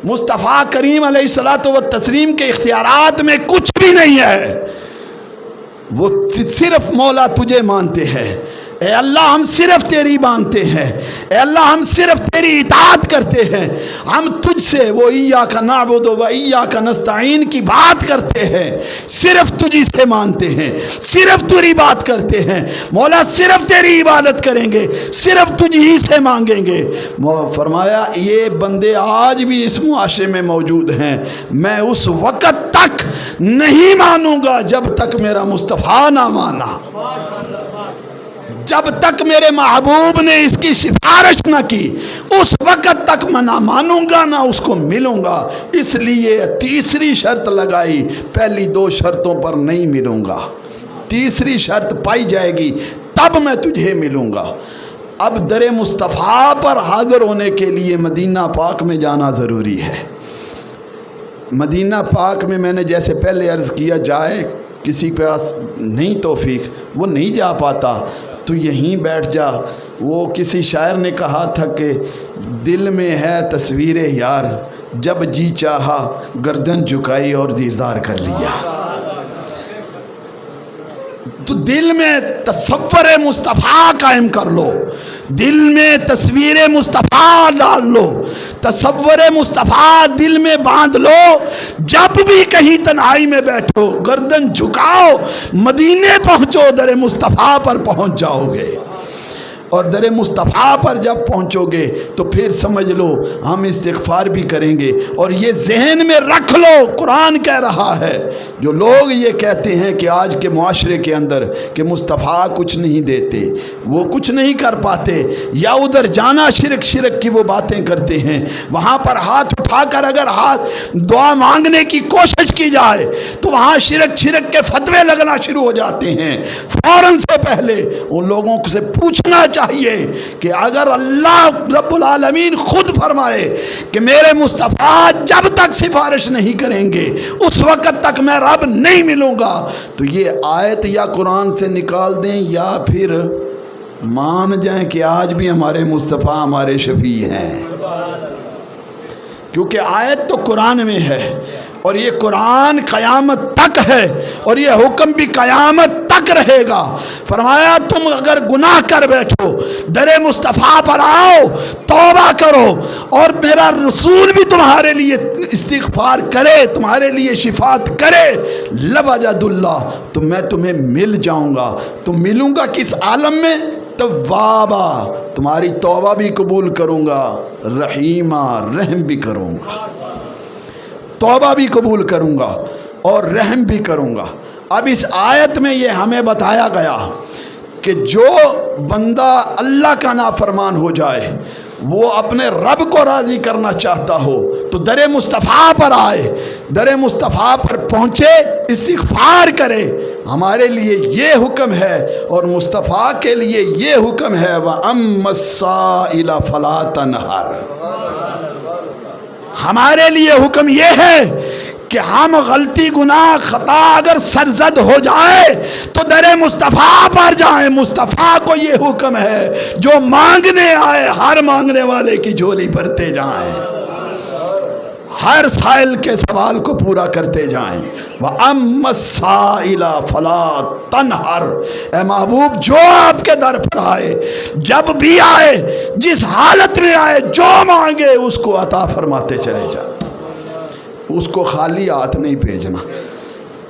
مصطفیٰ کریم علیہ الصلوۃ والتسلیم کے اختیارات میں کچھ بھی نہیں ہے، وہ صرف مولا تجھے مانتے ہیں۔ اے اللہ ہم صرف تیری مانتے ہیں، اے اللہ ہم صرف تیری اطاعت کرتے ہیں، ہم تجھ سے وہ ایاک نعبد و ایاک نستعین کی بات کرتے ہیں، صرف تجھی سے مانتے ہیں، صرف تیری بات کرتے ہیں مولا، صرف تیری عبادت کریں گے، صرف تجھی سے مانگیں گے۔ فرمایا یہ بندے آج بھی اس معاشرے میں موجود ہیں، میں اس وقت تک نہیں مانوں گا جب تک میرا مصطفیٰ نہ مانا، جب تک میرے محبوب نے اس کی سفارش نہ کی اس وقت تک میں نہ مانوں گا نہ اس کو ملوں گا۔ اس لیے تیسری شرط لگائی، پہلی دو شرطوں پر نہیں ملوں گا، تیسری شرط پائی جائے گی تب میں تجھے ملوں گا۔ اب در مصطفیٰ پر حاضر ہونے کے لیے مدینہ پاک میں جانا ضروری ہے۔ مدینہ پاک میں میں نے جیسے پہلے عرض کیا، جائے کسی کے پاس نہیں توفیق، وہ نہیں جا پاتا تو یہیں بیٹھ جا۔ وہ کسی شاعر نے کہا تھا کہ دل میں ہے تصویر یار، جب جی چاہا گردن جھکائی اور دیدار کر لیا۔ تو دل میں تصور مصطفیٰ قائم کر لو، دل میں تصویر مصطفیٰ ڈال لو، تصور مصطفیٰ دل میں باندھ لو۔ جب بھی کہیں تنہائی میں بیٹھو گردن جھکاؤ، مدینے پہنچو در مصطفیٰ پر پہنچ جاؤ گے، اور در مصطفیٰ پر جب پہنچو گے تو پھر سمجھ لو ہم استغفار بھی کریں گے۔ اور یہ ذہن میں رکھ لو، قرآن کہہ رہا ہے، جو لوگ یہ کہتے ہیں کہ آج کے معاشرے کے اندر کہ مصطفیٰ کچھ نہیں دیتے، وہ کچھ نہیں کر پاتے، یا ادھر جانا شرک شرک کی وہ باتیں کرتے ہیں، وہاں پر ہاتھ اٹھا کر اگر دعا مانگنے کی کوشش کی جائے تو وہاں شرک شرک کے فتوے لگنا شروع ہو جاتے ہیں۔ فوراً سے پہلے ان لوگوں سے پوچھنا چاہیے کہ اگر اللہ رب العالمین خود فرمائے کہ میرے مصطفیٰ جب تک سفارش نہیں کریں گے اس وقت تک میں رب نہیں ملوں گا، تو یہ آیت یا قرآن سے نکال دیں یا پھر مان جائیں کہ آج بھی ہمارے مصطفیٰ ہمارے شفیع ہیں، کیونکہ آیت تو قرآن میں ہے اور یہ قرآن قیامت تک ہے اور یہ حکم بھی قیامت تک رہے گا۔ فرمایا تم اگر گناہ کر بیٹھو در مصطفیٰ پر آؤ، توبہ کرو، اور میرا رسول بھی تمہارے لیے استغفار کرے، تمہارے لیے شفاعت کرے، لوجد اللہ، تو میں تمہیں مل جاؤں گا۔ تو ملوں گا کس عالم میں؟ توابا، تمہاری توبہ بھی قبول کروں گا، رحیمہ، رحم بھی کروں گا، توبہ بھی قبول کروں گا اور رحم بھی کروں گا۔ اب اس آیت میں یہ ہمیں بتایا گیا کہ جو بندہ اللہ کا نافرمان ہو جائے، وہ اپنے رب کو راضی کرنا چاہتا ہو تو در مصطفیٰ پر آئے، در مصطفیٰ پر پہنچے، استغفار کرے۔ ہمارے لیے یہ حکم ہے اور مصطفیٰ کے لیے یہ حکم ہے، وَأَمَّا السَّائِلَ فَلَا تَنْهَرْ۔ ہمارے لیے حکم یہ ہے کہ ہم غلطی گناہ خطا اگر سرزد ہو جائے تو در مصطفیٰ پر جائیں۔ مصطفیٰ کو یہ حکم ہے جو مانگنے آئے ہر مانگنے والے کی جھولی بھرتے جائیں، ہر سائل کے سوال کو پورا کرتے جائیں۔ وَأَمَّا السَّائِلَ فَلَا تَنْهَرْ، اے محبوب جو آپ کے در پر آئے، جب بھی آئے، جس حالت میں آئے، جو مانگے اس کو عطا فرماتے چلے جائیں۔ اس کو خالی ہاتھ نہیں بھیجنا،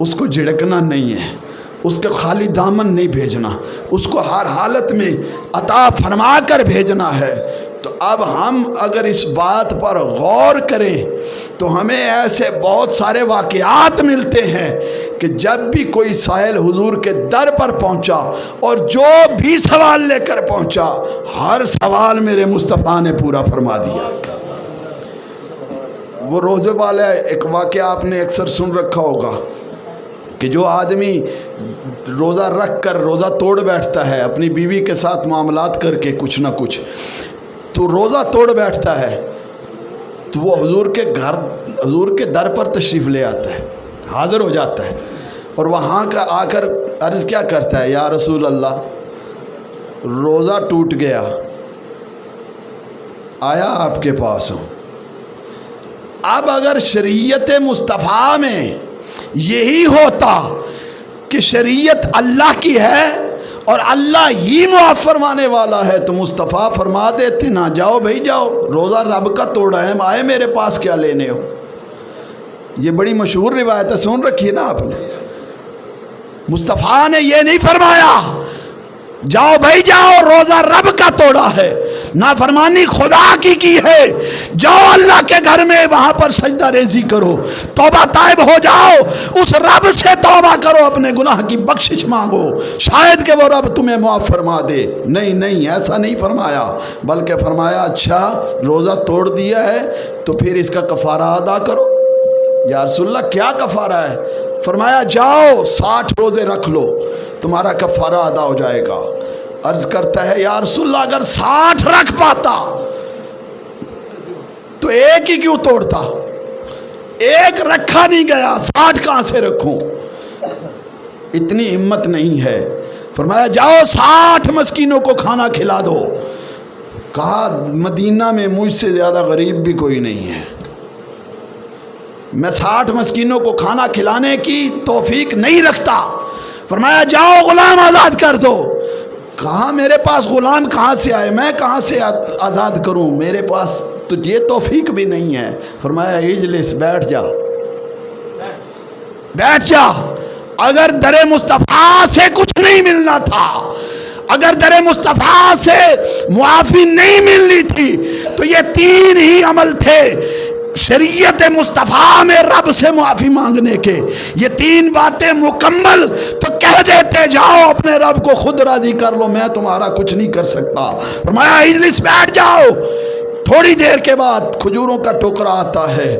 اس کو جھڑکنا نہیں ہے، اس کے خالی دامن نہیں بھیجنا، اس کو ہر حالت میں عطا فرما کر بھیجنا ہے۔ تو اب ہم اگر اس بات پر غور کریں تو ہمیں ایسے بہت سارے واقعات ملتے ہیں کہ جب بھی کوئی سائل حضور کے در پر پہنچا اور جو بھی سوال لے کر پہنچا، ہر سوال میرے مصطفیٰ نے پورا فرما دیا۔ وہ روزے والا ایک واقعہ آپ نے اکثر سن رکھا ہوگا کہ جو آدمی روزہ رکھ کر روزہ توڑ بیٹھتا ہے اپنی بیوی کے ساتھ معاملات کر کے کچھ نہ کچھ، تو روزہ توڑ بیٹھتا ہے تو وہ حضور کے گھر، حضور کے در پر تشریف لے آتا ہے، حاضر ہو جاتا ہے، اور وہاں کا آ کر عرض کیا کرتا ہے، یا رسول اللہ روزہ ٹوٹ گیا، آیا آپ کے پاس ہوں۔ اب اگر شریعت مصطفیٰ میں یہی ہوتا کہ شریعت اللہ کی ہے اور اللہ ہی معاف فرمانے والا ہے تو مصطفیٰ فرما دیتے نا، جاؤ بھائی جاؤ، روزہ رب کا توڑا ہے، آئے میرے پاس کیا لینے ہو۔ یہ بڑی مشہور روایت ہے، سن رکھی ہے نا آپ نے۔ مصطفیٰ نے یہ نہیں فرمایا جاؤ بھائی جاؤ، روزہ رب کا توڑا ہے، نافرمانی خدا کی ہے، جاؤ اللہ کے گھر میں وہاں پر سجدہ ریزی کرو، توبہ طائب ہو جاؤ، اس رب سے توبہ کرو، اپنے گناہ کی بخشش مانگو، شاید کہ وہ رب تمہیں معاف فرما دے۔ نہیں نہیں، ایسا نہیں فرمایا، بلکہ فرمایا اچھا روزہ توڑ دیا ہے تو پھر اس کا کفارہ ادا کرو۔ یا رسول اللہ کیا کفارہ ہے؟ فرمایا جاؤ 60 روزے رکھ لو، تمہارا کفارہ ادا ہو جائے گا۔ عرض کرتا ہے یا رسول اللہ اگر 60 رکھ پاتا تو ایک ہی کیوں توڑتا؟ ایک رکھا نہیں گیا، 60 کہاں سے رکھوں؟ اتنی ہمت نہیں ہے۔ فرمایا جاؤ 60 مسکینوں کو کھانا کھلا دو۔ کہا مدینہ میں مجھ سے زیادہ غریب بھی کوئی نہیں ہے، میں 60 مسکینوں کو کھانا کھلانے کی توفیق نہیں رکھتا. فرمایا جاؤ غلام آزاد کر دو. کہا میرے پاس غلام کہاں سے آئے، میں کہاں سے آزاد کروں، میرے پاس تو یہ توفیق بھی نہیں ہے. فرمایا اجلس، بیٹھ جا، بیٹھ جا. اگر در مصطفیٰ سے کچھ نہیں ملنا تھا، اگر در مصطفیٰ سے معافی نہیں ملنی تھی تو یہ 3 ہی عمل تھے شریعت مصطفیٰ میں رب سے معافی مانگنے کے. یہ 3 باتیں مکمل تو کہہ دیتے جاؤ اپنے رب کو خود راضی کر لو، میں تمہارا کچھ نہیں کر سکتا. فرمایا اجلس، بیٹھ جاؤ. تھوڑی دیر کے بعد کھجوروں کا ٹوکرا آتا ہے.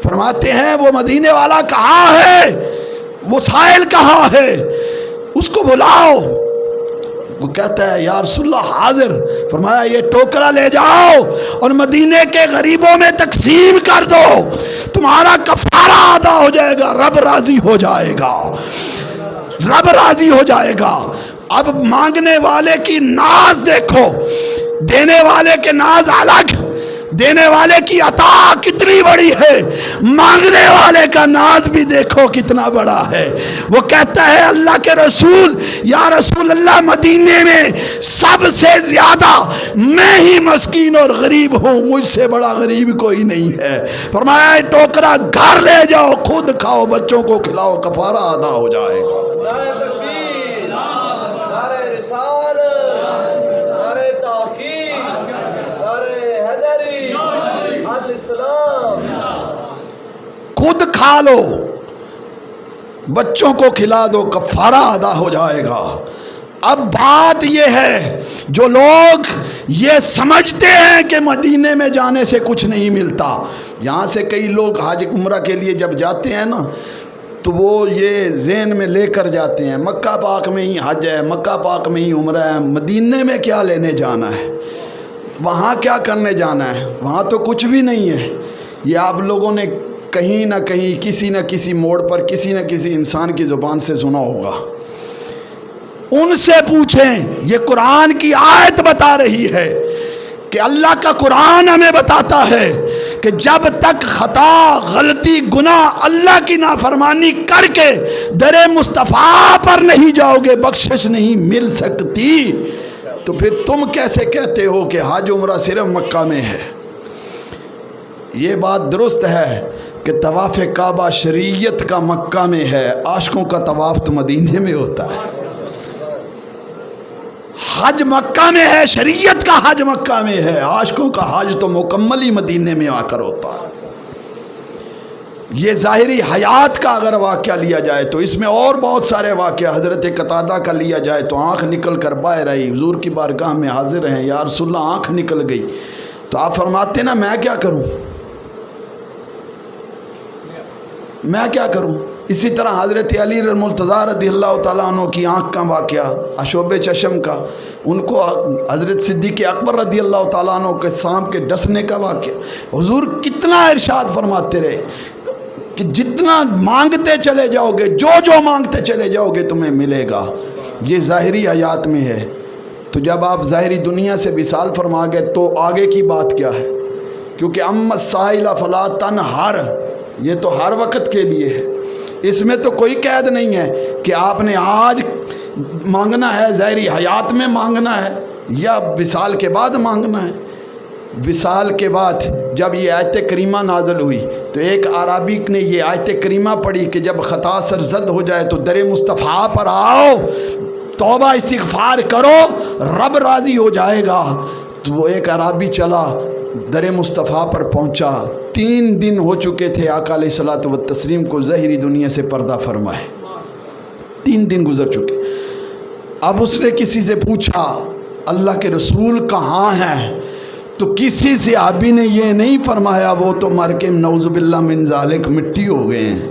فرماتے ہیں وہ مدینے والا کہاں ہے، وہ سائل کہاں ہے، اس کو بلاؤ. وہ کہتا ہے یا رسول اللہ حاضر. فرمایا یہ ٹوکرا لے جاؤ اور مدینے کے غریبوں میں تقسیم کر دو، تمہارا کفارہ ادا ہو جائے گا، رب راضی ہو جائے گا، رب راضی ہو جائے گا. اب مانگنے والے کی ناز دیکھو، دینے والے کے ناز الگ، دینے والے کی عطا کتنی بڑی ہے، مانگنے والے کا ناز بھی دیکھو کتنا بڑا ہے. وہ کہتا ہے اللہ کے رسول، یا رسول اللہ مدینے میں سب سے زیادہ میں ہی مسکین اور غریب ہوں، مجھ سے بڑا غریب کوئی نہیں ہے. فرمایا ٹوکرا گھر لے جاؤ، خود کھاؤ، بچوں کو کھلاؤ، کفارہ ادا ہو جائے گا. نعرہ تکبیر، نعرہ رسالت، نعرہ تحقیق، نعرہ حیدری، عدل اسلام. خود کھا لو، بچوں کو کھلا دو، کفارہ ادا ہو جائے گا. اب بات یہ ہے جو لوگ یہ سمجھتے ہیں کہ مدینے میں جانے سے کچھ نہیں ملتا. یہاں سے کئی لوگ حج عمرہ کے لیے جب جاتے ہیں نا تو وہ یہ ذہن میں لے کر جاتے ہیں مکہ پاک میں ہی حج ہے، مکہ پاک میں ہی عمرہ ہے، مدینے میں کیا لینے جانا ہے، وہاں کیا کرنے جانا ہے، وہاں تو کچھ بھی نہیں ہے. یہ آپ لوگوں نے کہیں نہ کہیں کسی نہ کسی موڑ پر کسی نہ کسی انسان کی زبان سے سنا ہوگا. ان سے پوچھیں، یہ قرآن کی آیت بتا رہی ہے کہ اللہ کا قرآن ہمیں بتاتا ہے کہ جب تک خطا، غلطی، گناہ، اللہ کی نافرمانی کر کے در مصطفیٰ پر نہیں جاؤ گے بخشش نہیں مل سکتی. تو پھر تم کیسے کہتے ہو کہ حج عمرہ صرف مکہ میں ہے؟ یہ بات درست ہے کہ طواف کعبہ شریعت کا مکہ میں ہے، عاشقوں کا طواف تو مدینے میں ہوتا ہے. حج مکہ میں ہے، شریعت کا حج مکہ میں ہے، عاشقوں کا حج تو مکمل ہی مدینے میں آ کر ہوتا ہے. یہ ظاہری حیات کا اگر واقعہ لیا جائے تو اس میں اور بہت سارے واقعہ. حضرت قتادہ کا لیا جائے تو آنکھ نکل کر باہر آئی، حضور کی بارگاہ میں حاضر ہیں، یا رسول اللہ آنکھ نکل گئی. تو آپ فرماتے نا میں کیا کروں، میں کیا کروں. اسی طرح حضرت علی المرتضیٰ رضی اللہ تعالیٰ عنہ کی آنکھ کا واقعہ، اشوب چشم کا، ان کو حضرت صدیق اکبر رضی اللہ تعالیٰ عنہ کے سانپ کے ڈسنے کا واقعہ. حضور کتنا ارشاد فرماتے رہے کہ جتنا مانگتے چلے جاؤ گے، جو مانگتے چلے جاؤ گے تمہیں ملے گا. یہ ظاہری حیات میں ہے. تو جب آپ ظاہری دنیا سے وصال فرما گئے تو آگے کی بات کیا ہے؟ کیونکہ اما السائل فلا تنہر، یہ تو ہر وقت کے لیے ہے، اس میں تو کوئی قید نہیں ہے کہ آپ نے آج مانگنا ہے، ظاہری حیات میں مانگنا ہے یا وصال کے بعد مانگنا ہے. وصال کے بعد جب یہ آیت کریمہ نازل ہوئی تو ایک عربی نے یہ آیت کریمہ پڑھی کہ جب خطا سرزد ہو جائے تو در مصطفیٰ پر آؤ، توبہ استغفار کرو، رب راضی ہو جائے گا. تو وہ ایک عربی چلا، در مصطفیٰ پر پہنچا. 3 دن ہو چکے تھے آقا علیہ الصلوۃ والتسلیم کو ظاہری دنیا سے پردہ فرمائے، 3 دن گزر چکے. اب اس نے کسی سے پوچھا اللہ کے رسول کہاں ہیں؟ تو کسی صحابی نے یہ نہیں فرمایا وہ تو مر کے نعوذ باللہ من ذالک مٹی ہو گئے ہیں.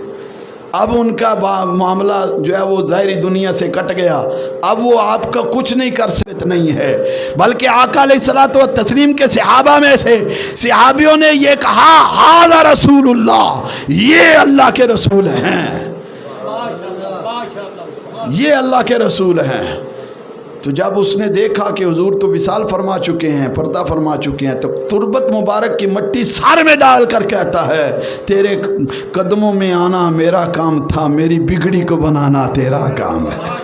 اب ان کا معاملہ جو ہے وہ ظاہری دنیا سے کٹ گیا. اب وہ آپ کا کچھ نہیں کر سکتے نہیں ہے، بلکہ آقا علیہ الصلوۃ والتسلیم کے صحابہ میں سے صحابیوں نے یہ کہا ھذا رسول اللہ، یہ اللہ کے رسول ہیں، یہ اللہ کے رسول ہیں. تو جب اس نے دیکھا کہ حضور تو وصال فرما چکے ہیں، پردہ فرما چکے ہیں، تو تربت مبارک کی مٹی سر میں ڈال کر کہتا ہے تیرے قدموں میں آنا میرا کام تھا، میری بگڑی کو بنانا تیرا کام ہے،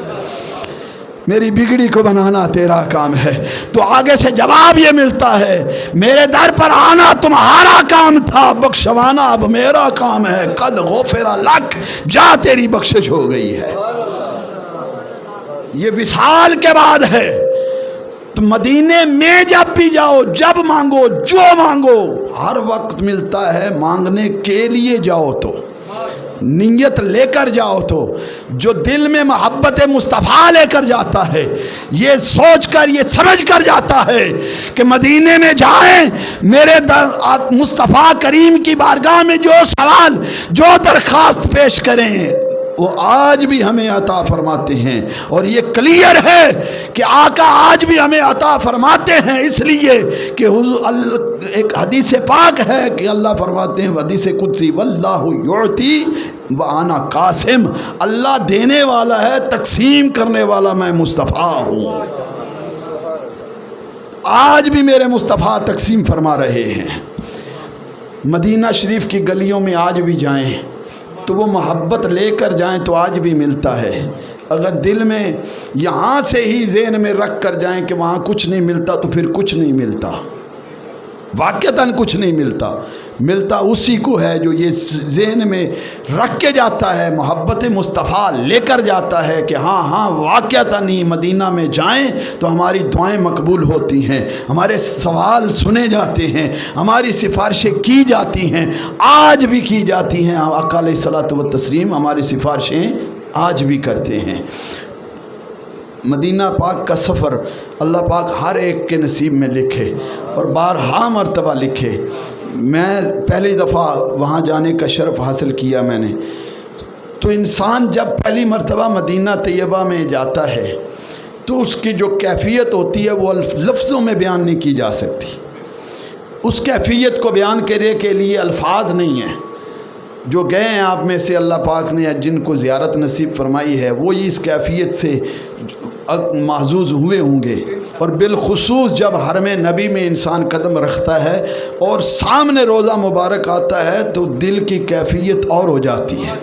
میری بگڑی کو بنانا تیرا کام ہے۔ تو آگے سے جواب یہ ملتا ہے میرے در پر آنا تمہارا کام تھا، بخشوانا اب میرا کام ہے، قد غفر لک، جا تیری بخشش ہو گئی ہے۔ یہ وصال کے بعد ہے۔ تو مدینے میں جب بھی جاؤ، جب مانگو، جو مانگو، ہر وقت ملتا ہے۔ مانگنے کے لیے جاؤ تو نیت لے کر جاؤ، تو جو دل میں محبت مصطفیٰ لے کر جاتا ہے، یہ سوچ کر، یہ سمجھ کر جاتا ہے کہ مدینے میں جائیں، میرے مصطفیٰ کریم کی بارگاہ میں جو سوال، جو درخواست پیش کریں، وہ آج بھی ہمیں عطا فرماتے ہیں۔ اور یہ کلیئر ہے کہ آقا آج بھی ہمیں عطا فرماتے ہیں، اس لیے کہ ایک حدیث پاک ہے کہ اللہ فرماتے ہیں، حدیث قدسی، واللہ یعطی وانا قاسم، اللہ دینے والا ہے، تقسیم کرنے والا میں مصطفیٰ ہوں۔ آج بھی میرے مصطفیٰ تقسیم فرما رہے ہیں۔ مدینہ شریف کی گلیوں میں آج بھی جائیں تو وہ محبت لے کر جائیں تو آج بھی ملتا ہے۔ اگر دل میں یہاں سے ہی ذہن میں رکھ کر جائیں کہ وہاں کچھ نہیں ملتا تو پھر کچھ نہیں ملتا، واقعتاً کچھ نہیں ملتا۔ ملتا اسی کو ہے جو یہ ذہن میں رکھ کے جاتا ہے، محبت مصطفیٰ لے کر جاتا ہے کہ ہاں ہاں واقعتاً ہی مدینہ میں جائیں تو ہماری دعائیں مقبول ہوتی ہیں، ہمارے سوال سنے جاتے ہیں، ہماری سفارشیں کی جاتی ہیں، آج بھی کی جاتی ہیں۔ آقا علیہ الصلوۃ والتسلیم ہماری سفارشیں آج بھی کرتے ہیں۔ مدینہ پاک کا سفر اللہ پاک ہر ایک کے نصیب میں لکھے اور بارہا مرتبہ لکھے۔ میں پہلی دفعہ وہاں جانے کا شرف حاصل کیا میں نے، تو انسان جب پہلی مرتبہ مدینہ طیبہ میں جاتا ہے تو اس کی جو کیفیت ہوتی ہے وہ لفظوں میں بیان نہیں کی جا سکتی۔ اس کیفیت کو بیان کرنے کے لیے الفاظ نہیں ہیں۔ جو گئے ہیں آپ میں سے اللہ پاک نے جن کو زیارت نصیب فرمائی ہے وہ اس کیفیت سے محظوظ ہوئے ہوں گے، اور بالخصوص جب حرم نبی میں انسان قدم رکھتا ہے اور سامنے روضہ مبارک آتا ہے تو دل کی کیفیت اور ہو جاتی ہے۔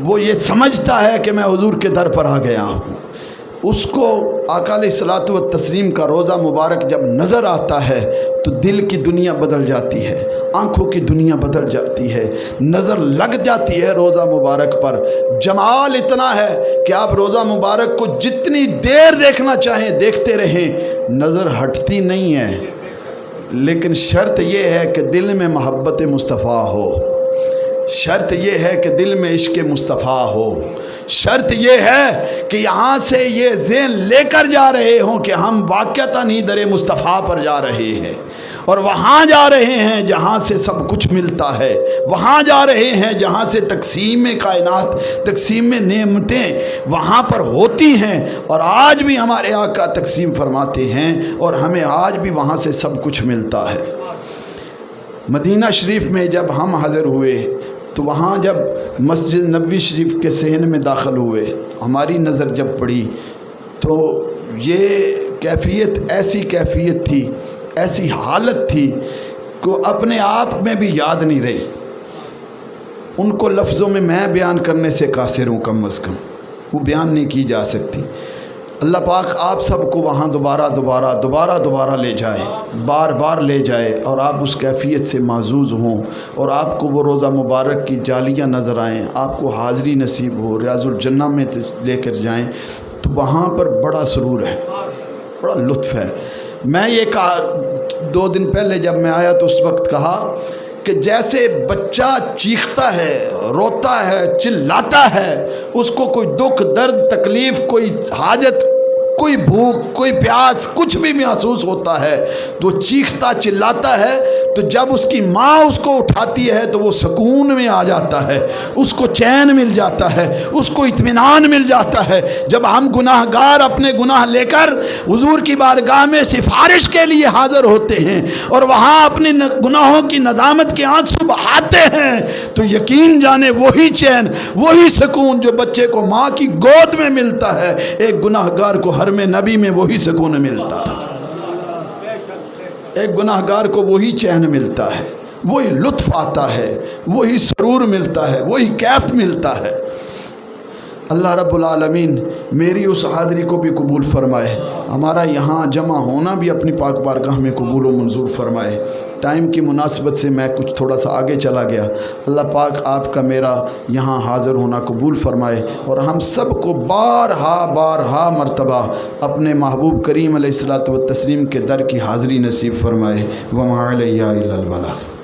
وہ یہ سمجھتا ہے کہ میں حضور کے در پر آ گیا ہوں۔ اس کو آقا علیہ الصلوۃ والتسلیم کا روضہ مبارک جب نظر آتا ہے تو دل کی دنیا بدل جاتی ہے، آنکھوں کی دنیا بدل جاتی ہے، نظر لگ جاتی ہے روضہ مبارک پر۔ جمال اتنا ہے کہ آپ روضہ مبارک کو جتنی دیر دیکھنا چاہیں دیکھتے رہیں، نظر ہٹتی نہیں ہے۔ لیکن شرط یہ ہے کہ دل میں محبت مصطفیٰ ہو، شرط یہ ہے کہ دل میں عشق مصطفیٰ ہو، شرط یہ ہے کہ یہاں سے یہ ذہن لے کر جا رہے ہوں کہ ہم واقعتاً ہی در مصطفیٰ پر جا رہے ہیں، اور وہاں جا رہے ہیں جہاں سے سب کچھ ملتا ہے، وہاں جا رہے ہیں جہاں سے تقسیم کائنات، تقسیم نعمتیں وہاں پر ہوتی ہیں، اور آج بھی ہمارے آقا تقسیم فرماتے ہیں اور ہمیں آج بھی وہاں سے سب کچھ ملتا ہے۔ مدینہ شریف میں جب ہم حاضر ہوئے تو وہاں جب مسجد نبوی شریف کے صحن میں داخل ہوئے، ہماری نظر جب پڑی تو یہ کیفیت ایسی کیفیت تھی، ایسی حالت تھی کہ اپنے آپ میں بھی یاد نہیں رہی۔ ان کو لفظوں میں بیان کرنے سے قاصر ہوں، کم از کم وہ بیان نہیں کی جا سکتی۔ اللہ پاک آپ سب کو وہاں دوبارہ لے جائے، بار بار لے جائے، اور آپ اس کیفیت سے معزوز ہوں، اور آپ کو وہ روضہ مبارک کی جالیاں نظر آئیں، آپ کو حاضری نصیب ہو، ریاض الجنہ میں لے کر جائیں، تو وہاں پر بڑا سرور ہے، بڑا لطف ہے۔ میں یہ کہا 2 دن پہلے جب میں آیا تو اس وقت کہا کہ جیسے بچہ چیختا ہے، روتا ہے، چلاتا ہے، اس کو کوئی دکھ، درد، تکلیف، کوئی حاجت کوئی بھوک کوئی پیاس کچھ بھی محسوس ہوتا ہے تو چیختا چلاتا ہے، تو جب اس کی ماں اس کو اٹھاتی ہے تو وہ سکون میں آ جاتا ہے، اس کو چین مل جاتا ہے، اس کو اطمینان مل جاتا ہے۔ جب ہم گناہ گار اپنے گناہ لے کر حضور کی بارگاہ میں سفارش کے لیے حاضر ہوتے ہیں اور وہاں اپنے گناہوں کی ندامت کے آنسو بہاتے ہیں، تو یقین جانے وہی چین وہی سکون جو بچے کو ماں کی گود میں ملتا ہے، ایک گناہ گار کو حرم نبی میں وہی سکون ملتا ہے، ایک گناہ گار کو وہی چین ملتا ہے، وہی لطف آتا ہے، وہی سرور ملتا ہے، وہی کیف ملتا ہے۔ اللہ رب العالمین میری اس حاضری کو بھی قبول فرمائے، ہمارا یہاں جمع ہونا بھی اپنی پاک بارگاہ میں قبول و منظور فرمائے۔ ٹائم کی مناسبت سے میں کچھ تھوڑا سا آگے چلا گیا، اللہ پاک آپ کا میرا یہاں حاضر ہونا قبول فرمائے، اور ہم سب کو بارہا مرتبہ اپنے محبوب کریم علیہ الصلوۃ والتسلیم کے در کی حاضری نصیب فرمائے۔ وما علیہ الا البلاغ۔